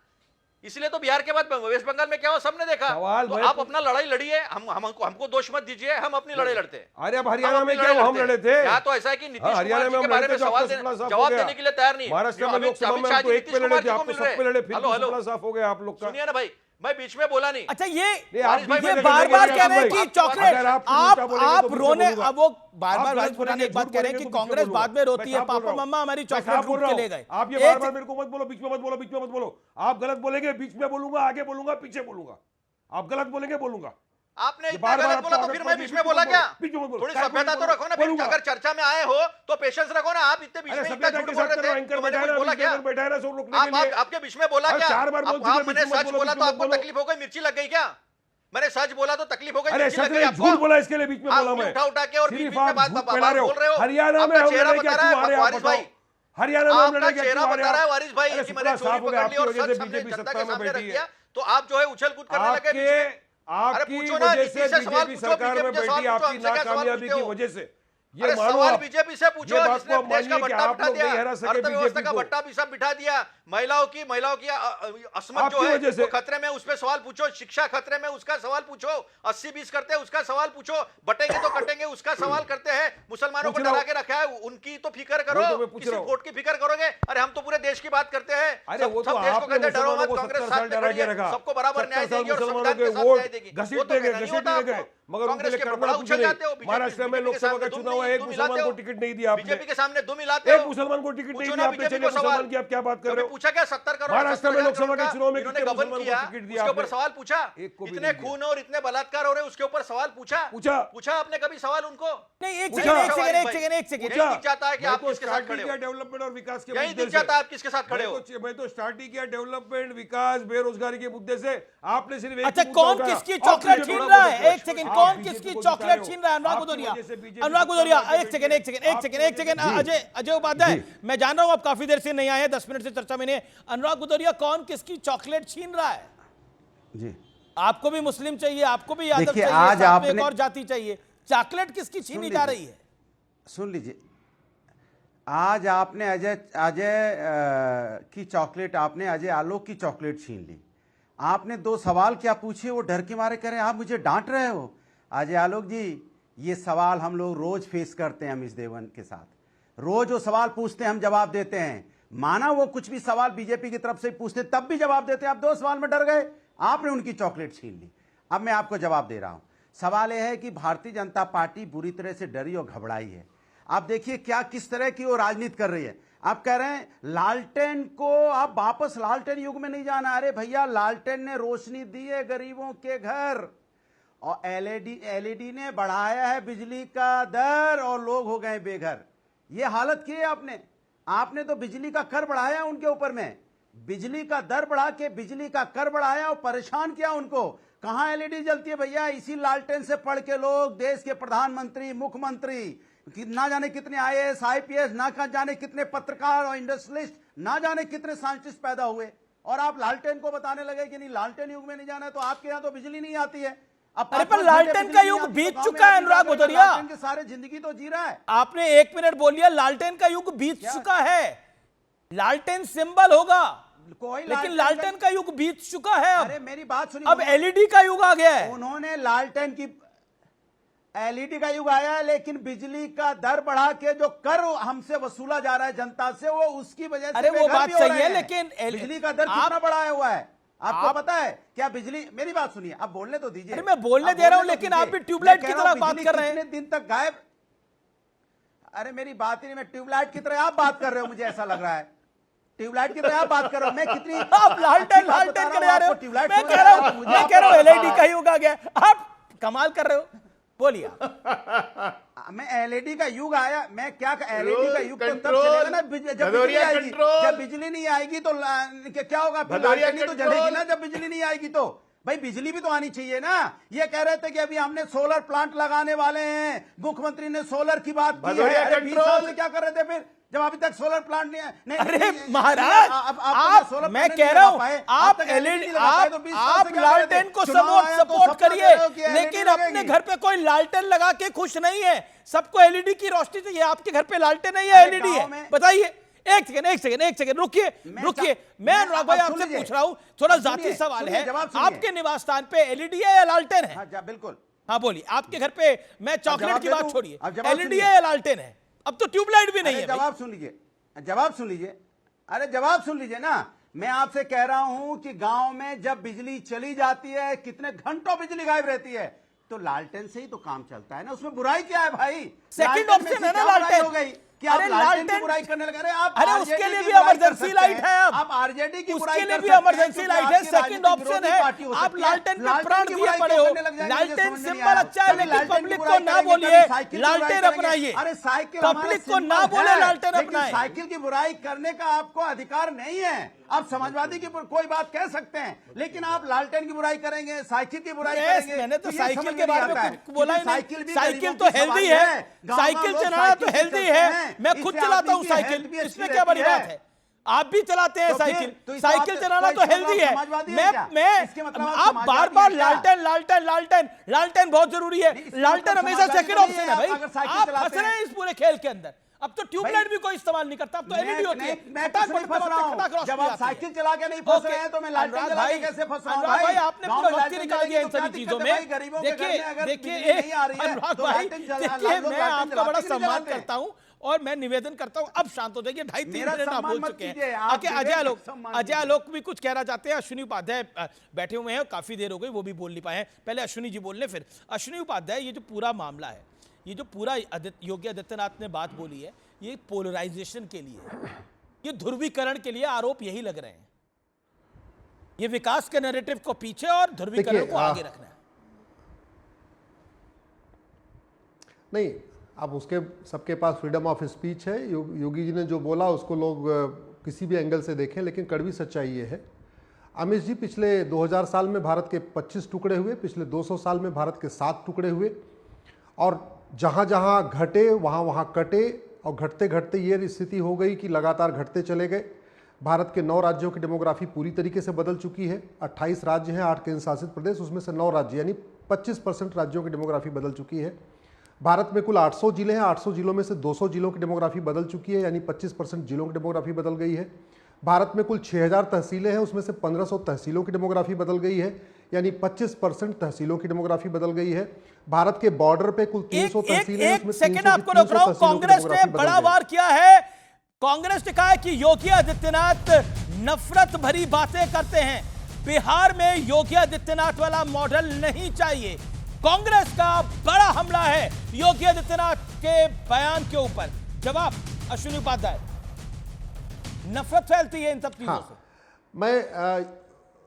इसलिए तो बिहार के बाद वेस्ट बंगाल में क्या हो सबने देखा। तो आप अपना लड़ाई लड़िए, हमको दोष मत दीजिए, हम अपनी लड़ाई लड़ते हैं। अरे अब हरियाणा में क्या हम लड़े थे? यहाँ तो ऐसा है कि नीतीश कुमार जी के बारे में जवाब देने के लिए तैयार नहीं। महाराष्ट्र में लोकसभा में हमको एक पे लड़े थे, आप तो सब पे लड़े, फिर दूसरा साफ हो गया आप लोग का। सुनिए ना भाई, मैं बीच में बोला नहीं। अच्छा ये बार बार कह रहे हैं कि चॉकलेट आप रोने, अब वो बार आप बार पुरानी एक बात कह रहे हैं कि कांग्रेस बाद में रोती है, पापा मम्मा हमारी चॉकलेट लूट के ले गए। आप ये बार बार मेरे को मत बोलो, बीच में मत बोलो, बीच में मत बोलो। आप गलत बोलेंगे, बीच में बोलूंगा, आगे बोलूंगा, पीछे बोलूंगा। आप गलत बोलेंगे, बोलूंगा। आपने इतना गलत बोला तो फिर मैं बीच में बोला क्या? थोड़ी सभ्यता तो रखो ना, फिर अगर चर्चा में आए हो तो पेशेंस रखो ना। आप इतने बीच में इतना झूठ बोल रहे थे, तो मैंने कुछ बोला क्या? आपके बीच में बोला क्या? मैंने सच बोला तो आपको तकलीफ हो गई, मिर्ची लग गई क्या? मैंने सच बोला तो तकलीफ हो गई, मिर्ची लग गई आपको? झूठ बोला इसके लिए बीच में बोला मैं। उठा के और बीच में बात बोल रहे हो। हरियाणा में हम चेहरा लड़े बता क्या रहा क्यों आ है रहे वारिस भाई, हरियाणा में हम आपका लड़े क्या चेहरा क्यों आ बता रहा है रहे वारिस भाई कि मैंने चोरी पकड़ ली और सच हमने जनता के सामने रख दिया, तो आप जो है उछल कूद करने लगे। आपकी वजह से बीजेपी सरकार में बैठी, आपकी नाकामयाबी की वजह से ये सवाल बीजेपी से पूछो, ये बात जिसने को देश का मानिए कि भट्टा आप बिठा लोग नहीं दिया, हरा सके अर्थव्यवस्था का बीजेपी भट्टा भी सब बिठा दिया, महिलाओं की असमत जो आपकी है वजह से। वो खतरे में, उस पे सवाल पूछो, शिक्षा खतरे में उसका सवाल पूछो, 80-20 करते हैं उसका सवाल पूछो, बटेंगे तो कटेंगे उसका सवाल करते हैं, मुसलमानों को डरा के रखा है उनकी तो फिक्र करो, किसी वोट की फिक्र करोगे? अरे हम तो पूरे देश की बात करते हैं, अरे वो तो सब देश को आपने कहते हैं डरो मत, मुसलमानों को कांग्रेस 70 साथ साल में खड़ी डरा है, के रखा, सबको बराबर न्याय 70 साल देगी और मुसलमानों संविधान के के साथ वोट न्याय देगी। घसीटते वो तो गए, कहना नहीं होता घसीटते गए, आपको। मगर उनके कांग्रेस लिए के करना बड़ा कुछ उछल नहीं। जाते हो, महाराष्ट्र में लोकसभा का चुनाव है, एक मुसलमान को टिकट नहीं दिया आपने, बीजेपी के सामने दुम हिलाते हो, एक मुसलमान को टिकट नहीं दिया आपने, चलिए मुसलमान की आप क्या बात कर रहे हो? पूछा क्या 70 करोड़ महाराष्ट्र में लोकसभा के चुनाव में इन्होंने कितने गबन मुसलमान किया, को टिकट दिया उसके ऊपर आपने? सवाल पूछा? एक को भी इतने नहीं खून और इतने बलात्कार हो रहे उसके ऊपर सवाल पूछा आपने कभी सवाल उनको? नहीं, एक पूछा। सेकंड यही दिख जाता है कि मैं आप तो किसके साथ स्टार्ट ही खड़े किया हो, डेवलपमेंट और विकास के यही मुद्दे दिख से। जाता है आप किसके साथ खड़े हो। मैं तो स्टार्ट ही किया डेवलपमेंट, विकास, बेरोजगारी के मुद्दे से। आपने सिर्फ एक अच्छा, ही मुद्दा कौन उठाया। किसकी आप चॉकलेट मुझे छीन थोड़ा रहा बहुत है? एक सेकंड, आप कौन बीजेपी किसकी को चॉकलेट दिखा छीन रहा है? अनुराग आपकी भदौरिया, वजह से बीजेपी अनुराग भदौरिया, सरकार एक सेकंड, अजय उपाध्याय, मैं जान रहा हूं आप काफी देर से नहीं आए हैं, 10 मिनट से चर्चा में नहीं। अनुराग भदौरिया, कौन किसकी चॉकलेट छीन रहा है? जी, आपको भी मुस्लिम चाहिए, आपको भी यादव देखिए, चाहिए, आज साथ में एक आपने- और जाति चाहिए, चॉकलेट किसकी छीनी जा रही है? सुन लीजिए, आज आपने अजय की चॉकलेट, आपने अजय आलोक की चॉकलेट छीन ली। आपने 2 सवाल क्या पूछे, वो डर के मारे कह रहे हैं आप मुझे डांट रहे हो। अजय आलोक जी, ये सवाल हम लोग रोज फेस करते हैं अमीश देवन के साथ, रोज वो सवाल पूछते हैं, हम जवाब देते हैं। माना वो कुछ भी सवाल बीजेपी की तरफ से पूछते तब भी जवाब देते हैं। आप 2 सवाल में डर गए, आपने उनकी चॉकलेट छीन ली। अब मैं आपको जवाब दे रहा हूं। सवाल यह है कि भारतीय जनता पार्टी बुरी तरह से डरी और घबराई है। आप देखिए क्या किस तरह की वो राजनीति कर रही है। आप कह रहे हैं लालटेन को, आप वापस लालटेन युग में नहीं जाना। अरे भैया, लालटेन ने रोशनी दी है गरीबों के घर, और एलईडी ने बढ़ाया है बिजली का दर और लोग हो गए बेघर। ये हालत की है आपने तो बिजली का कर बढ़ाया उनके ऊपर में, बिजली का दर बढ़ा के बिजली का कर बढ़ाया और परेशान किया उनको। कहां एलईडी जलती है भैया? इसी लालटेन से पढ़ के लोग देश के प्रधानमंत्री, मुख्यमंत्री, ना जाने कितने आईएएस, आईपीएस, ना जाने कितने पत्रकार और इंडस्ट्रियलिस्ट, ना जाने कितने साइंटिस्ट पैदा हुए, और आप लालटेन को बताने लगे कि नहीं लालटेन युग में नहीं जाना है। तो आपके यहां तो बिजली नहीं आती है। अरे पर लालटेन का युग बीत चुका है अनुराग भदौरिया, लालटेन के सारे जिंदगी तो जी रहा है। आपने 1 मिनट बोल लिया, लालटेन का युग बीत चुका है। लालटेन सिंबल होगा, लेकिन लालटेन का युग बीत चुका है। अरे मेरी बात सुनिए, अब एलईडी का युग आ गया है। उन्होंने लालटेन की, एलईडी का युग आया है, लेकिन बिजली का दर बढ़ा के जो कर हमसे वसूला जा रहा है जनता से, वो उसकी वजह से अरे वो बेघर बात भी हो सही रहे है, हैं। लेकिन बिजली का दर कितना बढ़ाया हुआ है आपको पता है क्या? बिजली, मेरी बात सुनिए, आप बोलने तो दीजिए। अरे मैं बोलने दे रहा हूं, लेकिन आप भी ट्यूबलाइट की तरह बात कर रहे हैं। कितने दिन तक गायब? अरे मेरी बात ही नहीं, मैं ट्यूबलाइट की तरह आप बात कर रहे हो, मुझे ऐसा लग रहा है ट्यूबलाइट की तरह आप बात कर रहे हो। मैं कितनी आप लालटेन के जा रहे हो, मैं कह रहा हूं एलईडी का युग आ गया, आप कमाल कर रहे हो। बोलिए। मैं एलईडी का युग आया, मैं क्या एलईडी का युग तो तब चलेगा ना जब बिजली आएगी। जब बिजली नहीं आएगी तो क्या होगा? फिर लालटेन तो जलेगी ना जब बिजली नहीं आएगी। तो भाई बिजली भी तो आनी चाहिए ना। ये कह रहे थे कि अभी हमने सोलर प्लांट लगाने वाले हैं, मुख्यमंत्री ने सोलर की बात की है। अरे 20 साल से क्या कर रहे थे फिर, जब अभी तक सोलर प्लांट नहीं? अरे महाराज, आप मैं कह रहा हूं, आप एलईडी, आप लालटेन को सपोर्ट करिए, लेकिन अपने घर पे कोई लालटेन लगा के खुश नहीं है। सबको एलईडी की रोशनी चाहिए। आपके घर पे लालटेन नहीं है, एलईडी है, बताइए। एक सेकंड रुकिए। मैं अनुराग भाई आपसे पूछ रहा हूं, थोड़ा जाती सवाल है। आपके निवास स्थान पे एलईडी है या लालटेन है? बिल्कुल। हाँ बोलिए, आपके घर पे, मैं चॉकलेट की बात छोड़िए, एलईडी है या लालटेन है? अब तो ट्यूबलाइट भी नहीं है। जवाब सुन लीजिए, अरे जवाब सुन लीजिए ना। मैं आपसे कह रहा हूं कि गांव में जब बिजली चली जाती है, कितने घंटों बिजली गायब रहती है, तो लालटेन से ही तो काम चलता है ना। उसमें बुराई क्या है भाई? सेकंड ऑप्शन है ना लालटेन। हो गई कि आप लालटेन की बुराई करने लगे। अरे उसके लिए भी इमरजेंसी लाइट है। आप आरजेडी की बुराई उसके लिए भी इमरजेंसी लाइट है। सेकंड ऑप्शन है, आप लालटेन पे प्राण दिए पड़े हो। लालटेन सिंबल अच्छा है, लेकिन पब्लिक को ना बोलिए लालटेन अपनाइए। अरे साइकिल, पब्लिक को ना बोले लालटेन अपनाइए। साइकिल की बुराई करने का आपको अधिकार नहीं है। आप समाजवादी की कोई बात कह सकते हैं, लेकिन आप लालटेन की बुराई करेंगे, साइकिल की बुराई करेंगे। मैंने तो साइकिल के बारे में कुछ बोला ही नहीं। साइकिल तो हेल्दी है, साइकिल चलाना तो हेल्दी है। मैं खुद चलाता हूं साइकिल, इसमें क्या बड़ी बात है? आप भी चलाते हैं साइकिल, साइकिल चलाना तो हेल्दी है। आप बार बार लालटेन बहुत जरूरी है। लालटेन हमेशा सेकंड ऑप्शन है भाई। आप फंस रहे हैं इस पूरे खेल के अंदर। अब तो ट्यूबलाइट भी कोई इस्तेमाल नहीं करता, अब तो एलईडी होती है। जब आप साइकिल चला के नहीं फंस रहे हैं तो मैं लालटेन चला के कैसे फंस रहा हूं भाई? आपने पूरा वक्त निकाल दिया इन सभी चीजों में। देखिए अनुराग भाई, देखिए मैं आपका बड़ा सम्मान करता हूं और मैं निवेदन करता हूं, अब शांत हो जाइए। 2.5-3 मिनट आप बोल चुके हैं। आके अजय आलोक भी कुछ कहना चाहते हैं। अश्विनी उपाध्याय बैठे हुए हैं, काफी देर हो गई, वो भी बोल नहीं पाए हैं। पहले अश्विनी जी बोल लें, फिर अश्विनी उपाध्याय। ये जो पूरा मामला है, ये जो पूरा योगी आदित्यनाथ ने बात बोली है, ये पोलराइजेशन के लिए, ये ध्रुवीकरण के लिए आरोप यही लग रहे हैं। ये विकास के नैरेटिव को पीछे और ध्रुवीकरण को आगे रखना है। नहीं, अब उसके सबके पास फ्रीडम ऑफ स्पीच है। योगी जी ने जो बोला उसको लोग किसी भी एंगल से देखें, लेकिन कड़वी सच्चाई ये है, अमित जी, पिछले 2000 साल में भारत के 25 टुकड़े हुए, पिछले 200 साल में भारत के 7 टुकड़े हुए, और जहाँ जहाँ घटे वहाँ वहाँ कटे, और घटते घटते ये स्थिति हो गई कि लगातार घटते चले गए। भारत के 9 राज्यों की डेमोग्राफी पूरी तरीके से बदल चुकी है। 28 राज्य हैं, 8 केंद्र शासित प्रदेश, उसमें से 9 राज्य यानी 25% राज्यों की डेमोग्राफी बदल चुकी है। भारत में कुल 800 जिले हैं, 800 जिलों में से 200 जिलों की डेमोग्राफी बदल चुकी है, यानी 25% जिलों की डेमोग्राफी बदल गई है। भारत में कुल 6000 तहसीलें हैं, उसमें से 1500 तहसीलों की डेमोग्राफी बदल गई है, यानी 25% तहसीलों की डेमोग्राफी बदल गई है। भारत के बॉर्डर पे कुल 300 तहसीलें हैं, उसमें 300 आपको रोक रहा हूं। कांग्रेस ने बड़ा वार किया है। कांग्रेस ने कहा है कि योगी आदित्यनाथ नफरत भरी बातें करते हैं, बिहार में योगी आदित्यनाथ वाला मॉडल नहीं चाहिए। कांग्रेस का बड़ा हमला है योगी आदित्यनाथ के बयान के ऊपर। जवाब अश्विनी उपाध्याय, नफरत फैलती है इन सब चीजों से।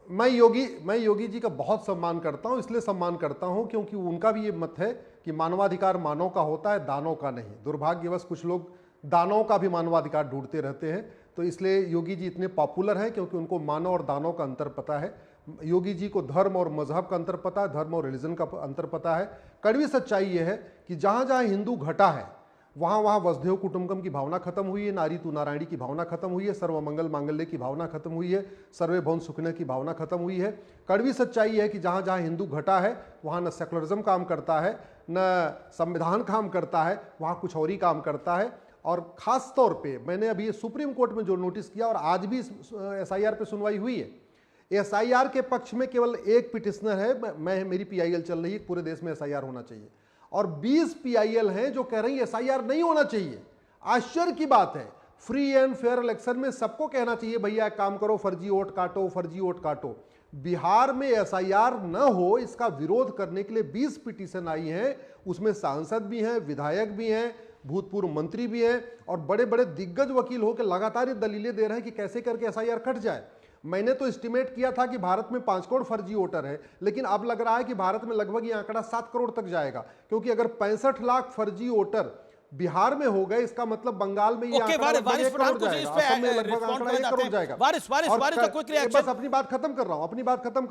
मैं योगी जी का बहुत सम्मान करता हूं, इसलिए सम्मान करता हूं क्योंकि उनका भी ये मत है कि मानवाधिकार मानव का होता है, दानों का नहीं। दुर्भाग्यवश कुछ लोग दानों का भी मानवाधिकार ढूंढते रहते हैं, तो इसलिए योगी जी इतने पॉपुलर हैं क्योंकि उनको मानव और दानों का अंतर पता है। योगी जी को धर्म और मजहब का अंतर पता है, धर्म और रिलीजन का अंतर पता है। कड़वी सच्चाई ये है कि जहाँ जहाँ हिंदू घटा है वहाँ वहाँ वसुधैव कुटुंबकम की भावना खत्म हुई है, नारी तू नारायणी की भावना खत्म हुई है, सर्वमंगल मांगल्य की भावना खत्म हुई है, सर्वे भवन सुखने की भावना खत्म हुई है। कड़वी सच्चाई है कि जहाँ जहाँ हिंदू घटा है वहाँ न सेकुलरिज्म काम करता है, न संविधान काम करता है, वहाँ कुछ और ही काम करता है। और ख़ास तौर पे मैंने अभी सुप्रीम कोर्ट में जो नोटिस किया, और आज भी SIR पे सुनवाई हुई है, SIR के पक्ष में केवल एक पिटिशनर है, मेरी PIL चल रही है, पूरे देश में SIR होना चाहिए, और 20 PIL हैं जो कह रही है SIR नहीं होना चाहिए। आश्चर्य की बात है, फ्री एंड फेयर इलेक्शन में सबको कहना चाहिए भैया एक काम करो, फर्जी वोट काटो, फर्जी वोट काटो। बिहार में SIR न हो इसका विरोध करने के लिए 20 पिटीशन आई हैं, उसमें सांसद भी हैं, विधायक भी हैं, भूतपूर्व मंत्री भी हैं, और बड़े बड़े दिग्गज वकील होकर लगातार ये दलीलें दे रहे हैं कि कैसे करके SIR कट जाए। मैंने तो एस्टिमेट किया था कि भारत में 5 करोड़ फर्जी वोटर है, लेकिन अब लग रहा है कि भारत में लगभग ये आंकड़ा 7 करोड़ तक जाएगा, क्योंकि अगर 65 लाख फर्जी वोटर बिहार में हो गए, इसका मतलब बंगाल में ये आंकड़ा लगभग 1 करोड़ जाएगा, असम में लगभग आंकड़ा 1 करोड़ जाएगा। बस अपनी बात खत्म कर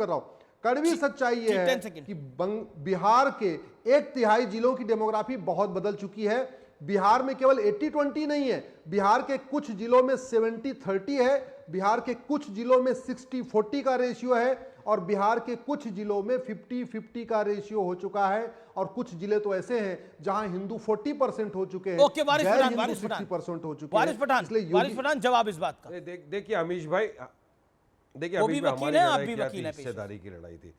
रहा हूं, कड़वी सच्चाई ये है कि बिहार के 1/3 जिलों की डेमोग्राफी बहुत बदल चुकी है। बिहार में केवल 80-20 नहीं है, बिहार के कुछ जिलों में 70-30 है, बिहार के कुछ जिलों में 60-40 का रेशियो है, और बिहार के कुछ जिलों में 50-50 का रेशियो हो चुका है और कुछ जिले तो ऐसे हैं जहां हिंदू 40% हो चुके हैं, ओके, वारिस पठान, वारिस 60% हो चुके वारिस हैं। पठान, इसलिए वारिस पठान जवाब इस बात का। देखिए अमीश भाई, देखिए वो अमीश भी भाई, वकील हमारी हैं, आप लड़ाई भी क्या वकील थी? हैं पेशे से। हिस्सेदारी की लड़ाई थी।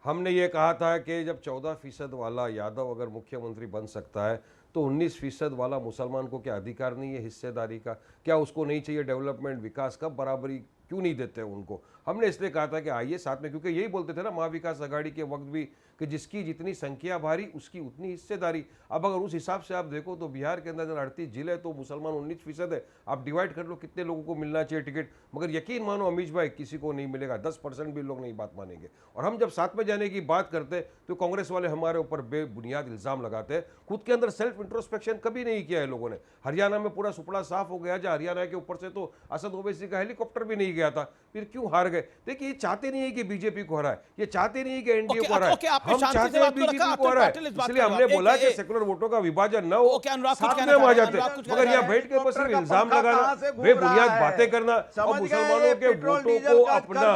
हमने ये कहा था कि जब 14% वाला यादव अगर मुख्यमंत्री बन सकता है तो 19% वाला मुसलमान को क्या अधिकार नहीं है हिस्सेदारी का? क्या उसको नहीं चाहिए डेवलपमेंट, विकास का? बराबरी क्यों नहीं देते उनको? हमने इसलिए कहा था कि आइए साथ में, क्योंकि यही बोलते थे ना महाविकास आघाड़ी के वक्त भी कि जिसकी जितनी संख्या भारी उसकी उतनी हिस्सेदारी। अब अगर उस हिसाब से आप देखो तो बिहार के अंदर 38 जिले तो मुसलमान 19% है। आप डिवाइड कर लो कितने लोगों को मिलना चाहिए टिकट, मगर यकीन मानो अमीश भाई किसी को नहीं मिलेगा। 10% भी लोग नहीं बात मानेंगे। और हम जब साथ में जाने की बात करते तो कांग्रेस वाले हमारे ऊपर बेबुनियाद इल्जाम लगाते हैं। खुद के अंदर सेल्फ इंट्रोस्पेक्शन कभी नहीं किया है लोगों ने। हरियाणा में पूरा सुपड़ा साफ हो गया, जहाँ हरियाणा के ऊपर से तो असद ओवैसी का हेलीकॉप्टर भी नहीं गया था, फिर क्यों हार गए? देखिए ये चाहते नहीं है कि बीजेपी को हराए, ये चाहते नहीं है कि एनडीए को हराए, हम चाहते हैं बीजेपी को हराए। इसलिए हमने बोला कि सेकुलर वोटों का विभाजन न हो, साथ में आ जाते। मगर यहाँ बैठ के बस सिर्फ इल्जाम लगाना, बेबुनियाद बातें करना और मुसलमानों के वोटों को अपना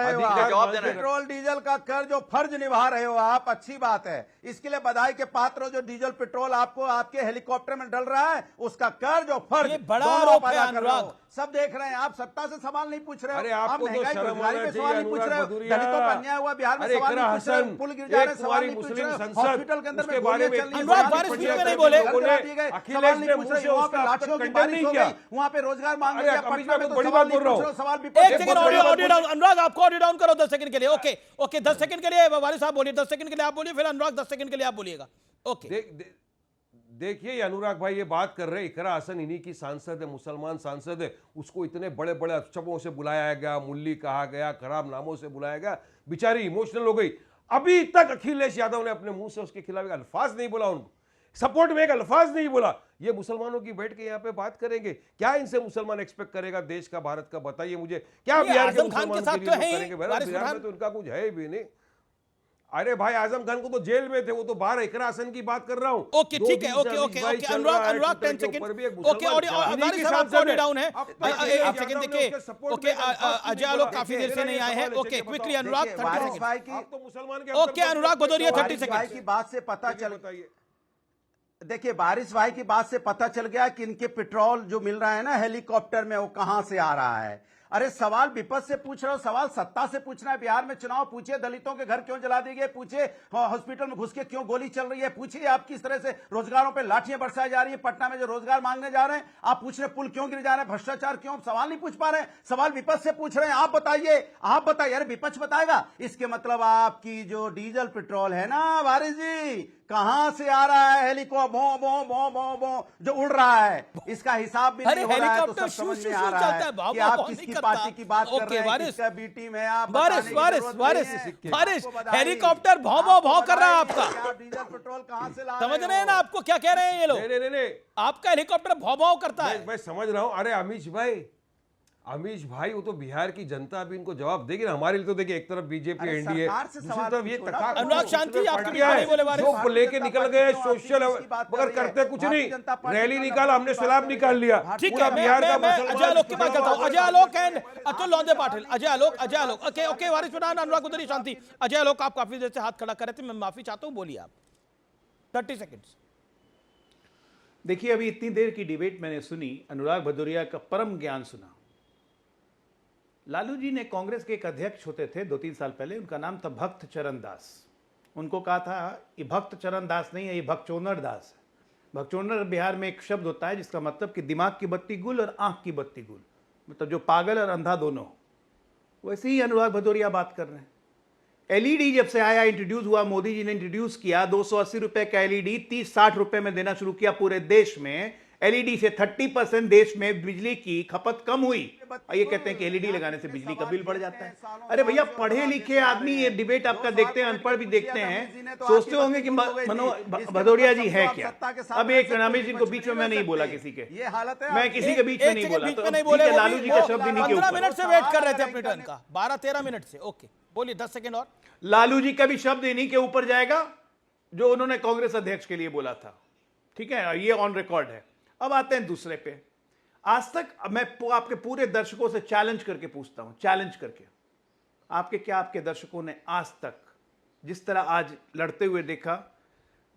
अधिकार। पेट्रोल डीजल का कर जो फर्ज निभा रहे हो आप, अच्छी बात है, इसके लिए बधाई के पात्र हो। जो डीजल पेट्रोल आपको आपके हेलीकॉप्टर में डल रहा है उसका कर जो फर्ज बड़ा आरोप है अनुराग। सब देख रहे हैं। आप सत्ता से सवाल नहीं पूछ रहे हो, अरे आपको तो शर्म आना चाहिए सवाल नहीं पूछ रहे हो, दलितों पर अन्याय हुआ बिहार में सवाल नहीं पूछ रहे हो, पुल गिर जा रहे सवाल नहीं पूछ रहे हो, हॉस्पिटल के अंदर में गोलियां चल रही हैं, अनुराग बारिश में नहीं बोले, अखिलेश ने मुंह से वहां पे लाठियों की बारिश हो गई, वहां पे रोजगार मांग रहे हैं, पटना में तो बड़ी सवाल बात नहीं बोल रहा पूछ हूं। रहे हो, सवाल एक सेकंड ऑडियो डाउन, अनुराग आपको ऑडियो डाउन करो 10 सेकंड के लिए। ओके ओके 10 सेकंड के लिए वारिस साहब बोलिए, 10 सेकंड के लिए आप बोलिए, फिर अनुराग 10 सेकंड के लिए आप बोलिएगा। ओके देखिए ये अनुराग भाई ये बात कर रहे हैं, इकरा हसन इन्हीं की सांसद है, मुसलमान सांसद है, उसको इतने बड़े बड़े अक्षरों से बुलाया गया, मुल्ली कहा गया, खराब नामों से बुलाया गया, बेचारी इमोशनल हो गई। अभी तक अखिलेश यादव ने अपने मुंह से उसके खिलाफ एक अल्फाज नहीं बोला, उनको सपोर्ट में एक अल्फाज नहीं बोला। ये मुसलमानों की बैठ के यहाँ पे बात करेंगे, क्या इनसे मुसलमान एक्सपेक्ट करेगा देश का, भारत का? बताइए मुझे, क्या बिहार के मुसलमान के लिए करेंगे? बिहार में तो इनका कुछ है भी नहीं। अरे भाई आजम खान को तो जेल में थे, वो तो बाहर इकरा हसन की बात कर रहा हूं। ओके ठीक है, ओके ओके ओके अनुराग 10 सेकंड। ओके ऑडियो वारिस साहब आपका ऑडियो डाउन है, एक सेकंड देखिए। ओके अजय आलोक काफी देर से नहीं आए हैं। ओके क्विकली अनुराग 30 सेकंड। आप तो मुसलमान के ओके अनुराग भदौरिया 30 सेकंड की बात से पता चल, देखिए बारिश भाई की बात से पता चल गया कि इनके पेट्रोल जो मिल रहा है ना हेलीकॉप्टर में, वो कहां से आ रहा है। अरे सवाल विपक्ष से पूछ रहे हो, सवाल सत्ता से पूछना है। बिहार में चुनाव पूछिए, दलितों के घर क्यों जला दिए गए, पूछिए हॉस्पिटल में घुस के क्यों गोली चल रही है, पूछिए आप किस तरह से रोजगारों पे लाठियां बरसाई जा रही है, पटना में जो रोजगार मांगने जा रहे हैं आप पूछ रहे पुल क्यों गिर जा रहे हैं, भ्रष्टाचार क्यों, सवाल नहीं पूछ पा रहे हैं। सवाल विपक्ष से पूछ रहे हैं, आप बताइए, आप बताइए। अरे विपक्ष बताएगा, इसके मतलब आपकी जो डीजल पेट्रोल है ना वारिस जी, कहां से आ रहा है हेलीकॉप्टर भो भो भो भो भो जो उड़ रहा है, इसका हिसाब भी नहीं हो रहा है। तो सब समझ में आ रहा है कि आप किसकी पार्टी की बात कर रहे हैं, किसका बी टीम है। आप वारिस हेलीकॉप्टर भौ भौ भौ कर रहा है आपका, डीजल पेट्रोल कहां से ला समझ रहे हैं ना आपको क्या कह रहे हैं ये लोग? नहीं आपका हेलीकॉप्टर भौ भौ करता है। मैं समझ रहा हूं। अरे अमीश भाई वो तो बिहार की जनता भी इनको जवाब देगी ना। हमारे लिए तो देखिए एक तरफ बीजेपी एनडीए, दूसरी तरफ ये अनुराग शांति आपके नहीं बोले बारे जो लेके निकल गए सोशल, मगर करते कुछ नहीं। रैली निकाला हमने, सैलाब निकाल लिया। ठीक है, बिहार का अजय आलोक की बात करता हूं। Ajay Alok and Atul Londhe Patil. Ajay Alok okay okay Waris Pathan, Anurag Bhadauria, शांति। अजय आलोक आप काफी देर से हाथ खड़ा कर रहे थे, मैं माफी चाहता हूं, बोलिए आप 30 सेकंड। देखिए अभी इतनी देर की डिबेट मैंने सुनी, अनुराग भदौरिया का परम ज्ञान सुना। लालू जी ने कांग्रेस के एक अध्यक्ष होते थे 2-3 साल पहले, उनका नाम था भक्त चरण दास। उनको कहा था ये भक्त चरण दास नहीं है, ये भगचोनर दास है। भगचोनर बिहार में एक शब्द होता है जिसका मतलब कि दिमाग की बत्ती गुल और आंख की बत्ती गुल, मतलब जो पागल और अंधा दोनों। वैसे ही अनुराग भदौरिया बात कर रहे हैं। एलईडी जब से आया, इंट्रोड्यूस हुआ, मोदी जी ने इंट्रोड्यूस किया, 280 रुपए का एलईडी 30-60 रुपए में देना शुरू किया पूरे देश में। एलईडी से 30% देश में बिजली की खपत कम हुई। ये कहते हैं कि एलईडी लगाने से बिजली का बिल बढ़ जाता है। अरे भैया पढ़े लिखे आदमी ये डिबेट आपका देखते हैं, अनपढ़ भी देखते हैं, सोचते होंगे कि भदौरिया जी है क्या। अब एक रमेश जी को बीच में मैं नहीं बोला किसी के, ये हालत है, मैं किसी के बीच में नहीं बोला, तो लालू जी का शब्द नहीं के 15 मिनट से वेट कर रहे थे अपने टर्न का, 12-13 मिनट से। ओके बोलिए 10 सेकंड और। लालू जी का भी शब्द इन्हीं के ऊपर जाएगा जो उन्होंने कांग्रेस अध्यक्ष के लिए बोला था। ठीक है, ये ऑन रिकॉर्ड है। अब आते हैं दूसरे पे। आज तक मैं आपके पूरे दर्शकों से चैलेंज करके पूछता हूं, चैलेंज करके, आपके क्या आपके दर्शकों ने आज तक जिस तरह आज लड़ते हुए देखा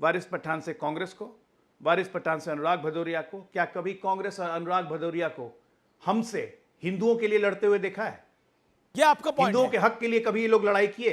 वारिस पठान से कांग्रेस को, वारिस पठान से अनुराग भदौरिया को, क्या कभी कांग्रेस और अनुराग भदौरिया को हमसे हिंदुओं के लिए लड़ते हुए देखा है? ये आपका पॉइंट हिंदुओं है। के हक के लिए कभी ये लोग लड़ाई किए?